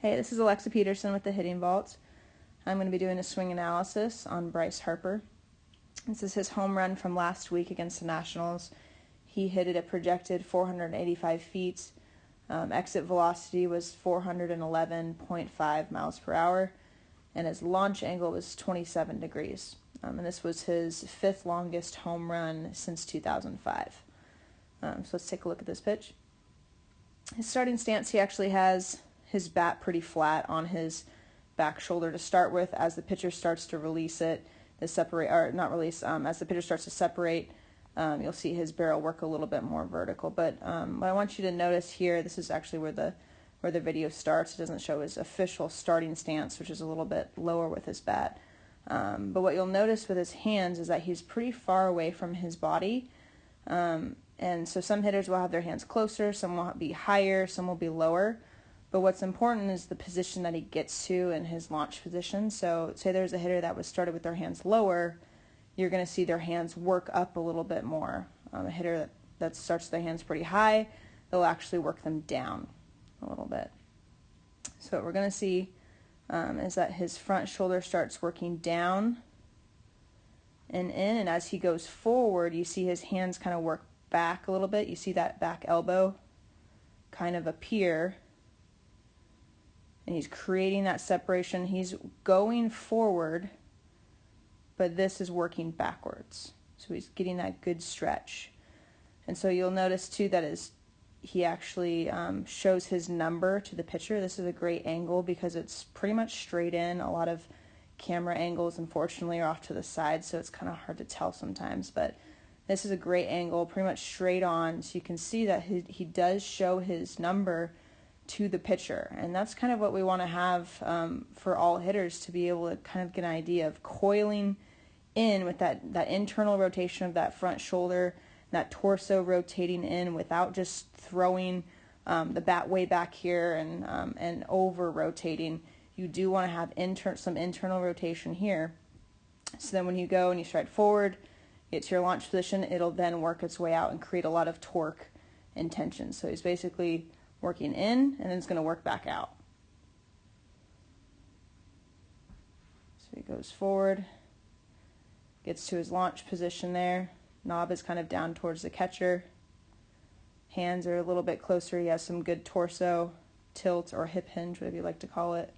Hey, this is Alexa Peterson with the Hitting Vault. I'm going to be doing a swing analysis on Bryce Harper. This is his home run from last week against the Nationals. He hit it a projected 485 feet. Exit velocity was 411.5 miles per hour, and his launch angle was 27 degrees. And this was his fifth longest home run since 2005. So let's take a look at this pitch. His starting stance, he actually has his bat pretty flat on his back shoulder to start with. As the pitcher starts to release it, as the pitcher starts to separate, you'll see his barrel work a little bit more vertical. But what I want you to notice here, this is actually where the video starts. It doesn't show his official starting stance, which is a little bit lower with his bat. But what you'll notice with his hands is that he's pretty far away from his body. And so some hitters will have their hands closer, some will be higher, some will be lower. But what's important is the position that he gets to in his launch position. So say there's a hitter that was started with their hands lower, you're going to see their hands work up a little bit more. A hitter that starts their hands pretty high, they'll actually work them down a little bit. So what we're going to see is that his front shoulder starts working down and in, and as he goes forward, you see his hands kind of work back a little bit. You see that back elbow kind of appear, and he's creating that separation. He's going forward, but this is working backwards. So he's getting that good stretch. And so you'll notice too that he actually shows his number to the pitcher. This is a great angle because it's pretty much straight in. A lot of camera angles, unfortunately, are off to the side, so it's kind of hard to tell sometimes. But this is a great angle, pretty much straight on. So you can see that he does show his number to the pitcher. And that's kind of what we want to have for all hitters, to be able to kind of get an idea of coiling in with that internal rotation of that front shoulder, that torso rotating in without just throwing the bat way back here and over rotating. You do want to have some internal rotation here. So then when you go and you stride forward, get to your launch position, it'll then work its way out and create a lot of torque and tension. So he's basically working in, and then it's going to work back out. So he goes forward, gets to his launch position there. Knob is kind of down towards the catcher. Hands are a little bit closer. He has some good torso tilt or hip hinge, whatever you like to call it.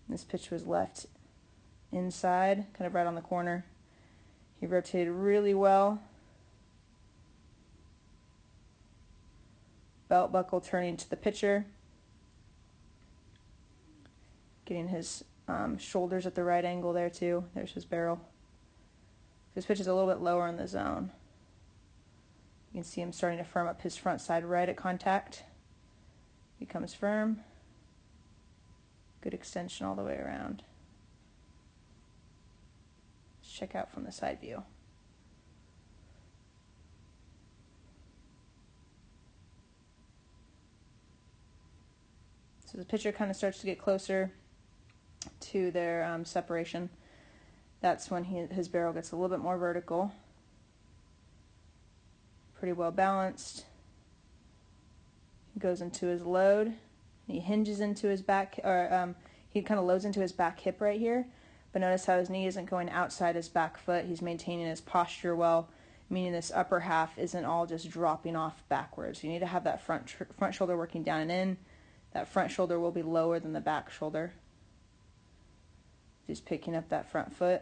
This pitch was left inside, kind of right on the corner. He rotated really well. Belt buckle turning to the pitcher. Getting his shoulders at the right angle there too. There's his barrel. This pitch is a little bit lower in the zone. You can see him starting to firm up his front side right at contact. Becomes firm. Good extension all the way around. Let's check out from the side view. So the pitcher kind of starts to get closer to their separation. That's when his barrel gets a little bit more vertical. Pretty well balanced. He goes into his load. He hinges into his back, or he kind of loads into his back hip right here. But notice how his knee isn't going outside his back foot. He's maintaining his posture well, meaning this upper half isn't all just dropping off backwards. You need to have that front shoulder working down and in. That front shoulder will be lower than the back shoulder. Just picking up that front foot.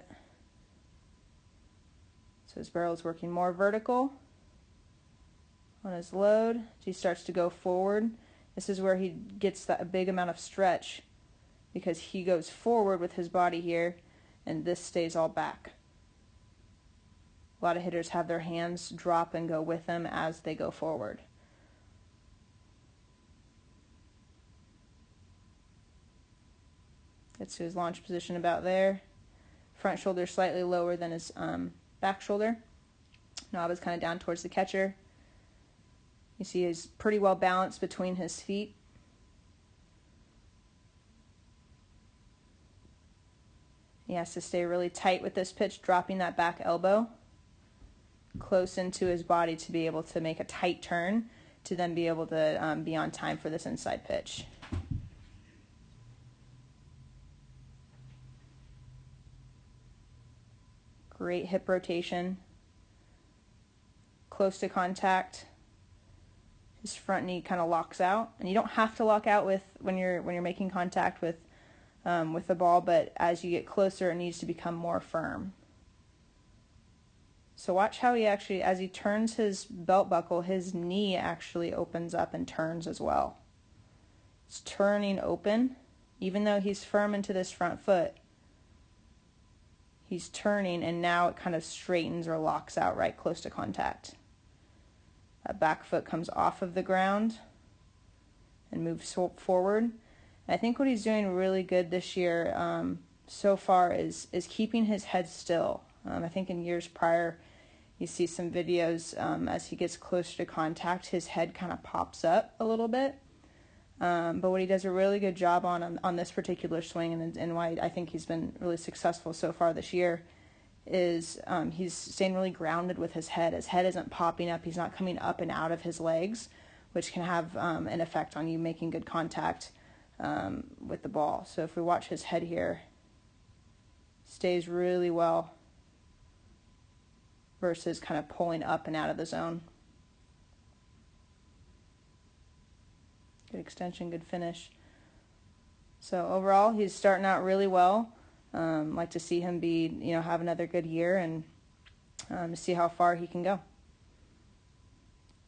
So his barrel is working more vertical on his load. He starts to go forward. This is where he gets that big amount of stretch, because he goes forward with his body here, and this stays all back. A lot of hitters have their hands drop and go with them as they go forward. Gets to his launch position about there. Front shoulder slightly lower than his back shoulder. Knob is kind of down towards the catcher. You see he's pretty well balanced between his feet. He has to stay really tight with this pitch, dropping that back elbow close into his body to be able to make a tight turn to then be able to be on time for this inside pitch. Great hip rotation. Close to contact. His front knee kind of locks out, and you don't have to lock out when you're making contact with the ball, but as you get closer, it needs to become more firm. So watch how he actually, as he turns his belt buckle, his knee actually opens up and turns as well. It's turning open, even though he's firm into this front foot. He's turning, and now it kind of straightens or locks out right close to contact. That back foot comes off of the ground and moves forward. And I think what he's doing really good this year so far is keeping his head still. I think in years prior, you see some videos as he gets closer to contact, his head kind of pops up a little bit. But what he does a really good job on this particular swing, and why I think he's been really successful so far this year, is he's staying really grounded with his head. His head isn't popping up. He's not coming up and out of his legs, which can have an effect on you making good contact with the ball. So if we watch his head here, stays really well versus kind of pulling up and out of the zone. Good extension, good finish. So overall, he's starting out really well. Like to see him have another good year and to see how far he can go.